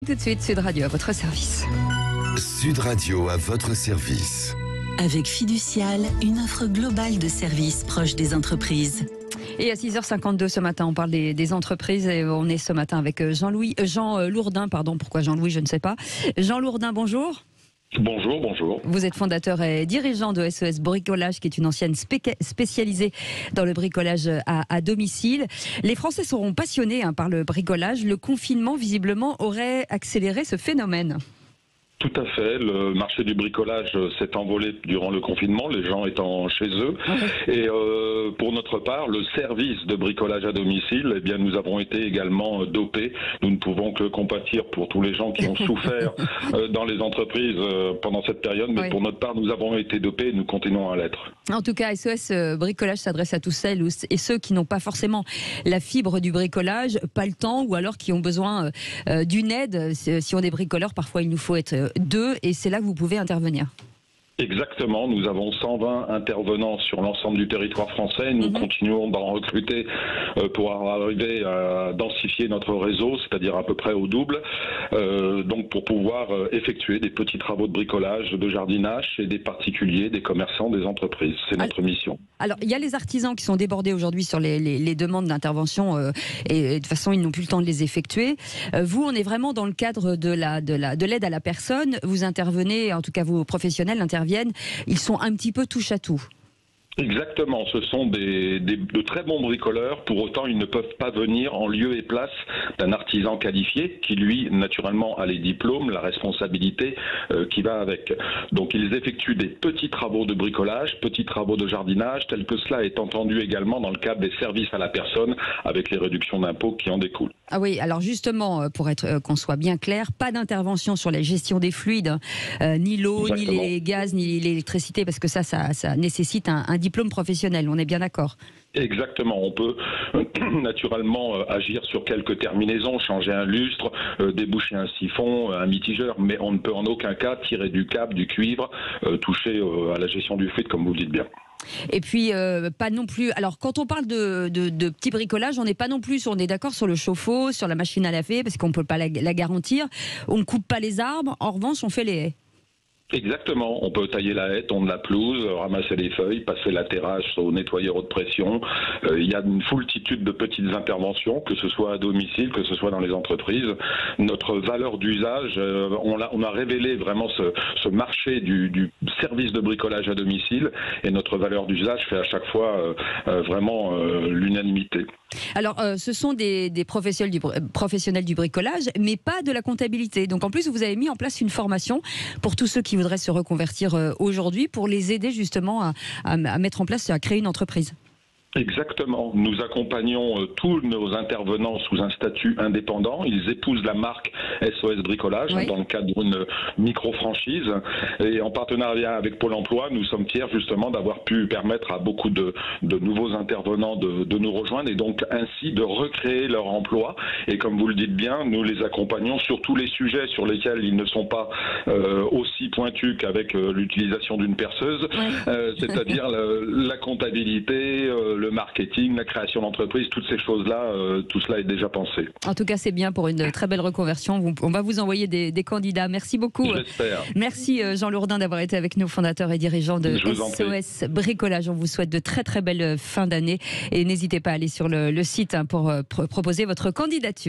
Tout de suite, Sud Radio à votre service. Sud Radio à votre service. Avec Fiducial, une offre globale de services proche des entreprises. Et à 6h52 ce matin, on parle des entreprises et on est ce matin avec Jean Lourdin, pardon, pourquoi Jean-Louis, je ne sais pas. Jean Lourdin, bonjour. Bonjour, bonjour. Vous êtes fondateur et dirigeant de SOS Bricolage, qui est une ancienne spécialisée dans le bricolage à domicile. Les Français seront passionnés par le bricolage. Le confinement, visiblement, aurait accéléré ce phénomène. Tout à fait. Le marché du bricolage s'est envolé durant le confinement, les gens étant chez eux. Et pour notre part, le service de bricolage à domicile, eh bien, nous avons été également dopés. Nous ne pouvons que compatir pour tous les gens qui ont souffert dans les entreprises pendant cette période. Mais pour notre part, nous avons été dopés et nous continuons à l'être. En tout cas, SOS Bricolage s'adresse à tous celles et ceux qui n'ont pas forcément la fibre du bricolage, pas le temps, ou alors qui ont besoin d'une aide. Si on est bricoleur, parfois il nous faut être deux, et c'est là que vous pouvez intervenir. Exactement, nous avons 120 intervenants sur l'ensemble du territoire français. Nous continuons d'en recruter pour arriver à densifier notre réseau, c'est-à-dire à peu près au double, donc pour pouvoir effectuer des petits travaux de bricolage, de jardinage chez des particuliers, des commerçants, des entreprises. C'est notre mission. Alors, il y a les artisans qui sont débordés aujourd'hui sur les demandes d'intervention et de toute façon, ils n'ont plus le temps de les effectuer. Vous, on est vraiment dans le cadre de l'aide à la personne. Vous intervenez, en tout cas vos professionnels interviennent. Ils sont un petit peu touche à tout. Exactement, ce sont de très bons bricoleurs, pour autant ils ne peuvent pas venir en lieu et place d'un artisan qualifié qui lui naturellement a les diplômes, la responsabilité qui va avec. Donc ils effectuent des petits travaux de bricolage, petits travaux de jardinage, tel que cela est entendu également dans le cadre des services à la personne avec les réductions d'impôts qui en découlent. Ah oui, alors justement, pour être qu'on soit bien clair, pas d'intervention sur la gestion des fluides, ni l'eau, ni les gaz, ni l'électricité, parce que ça nécessite un diplôme professionnel, on est bien d'accord? Exactement, on peut naturellement agir sur quelques terminaisons, changer un lustre, déboucher un siphon, un mitigeur, mais on ne peut en aucun cas tirer du câble, du cuivre, toucher à la gestion du fluide, comme vous le dites bien. Et puis, pas non plus. Alors, quand on parle de petits bricolages, on n'est pas non plus, on est d'accord sur le chauffe-eau, sur la machine à laver, parce qu'on ne peut pas la garantir. On ne coupe pas les arbres, en revanche, on fait les haies. Exactement, on peut tailler la haie, tondre la pelouse, ramasser les feuilles, passer l'atterrage au nettoyeur haute pression. Il y a une foultitude de petites interventions, que ce soit à domicile, que ce soit dans les entreprises. Notre valeur d'usage, on a révélé vraiment ce marché du service de bricolage à domicile, et notre valeur d'usage fait à chaque fois vraiment l'unanimité. Alors, ce sont des professionnels du bricolage, mais pas de la comptabilité. Donc, en plus, vous avez mis en place une formation pour tous ceux qui voudraient se reconvertir aujourd'hui, pour les aider justement à mettre en place, à créer une entreprise. Exactement. Nous accompagnons tous nos intervenants sous un statut indépendant. Ils épousent la marque SOS Bricolage dans le cadre d'une micro-franchise. Et en partenariat avec Pôle emploi, nous sommes fiers justement d'avoir pu permettre à beaucoup de nouveaux intervenants de nous rejoindre et donc ainsi de recréer leur emploi. Et comme vous le dites bien, nous les accompagnons sur tous les sujets sur lesquels ils ne sont pas aussi pointus qu'avec l'utilisation d'une perceuse, c'est-à-dire la comptabilité, le marketing, la création d'entreprise, toutes ces choses-là, tout cela est déjà pensé. En tout cas, c'est bien pour une très belle reconversion. On va vous envoyer des candidats. Merci beaucoup. J'espère. Merci Jean Lourdin d'avoir été avec nous, fondateur et dirigeant de SOS Bricolage. On vous souhaite de très très belles fins d'année et n'hésitez pas à aller sur le site pour proposer votre candidature.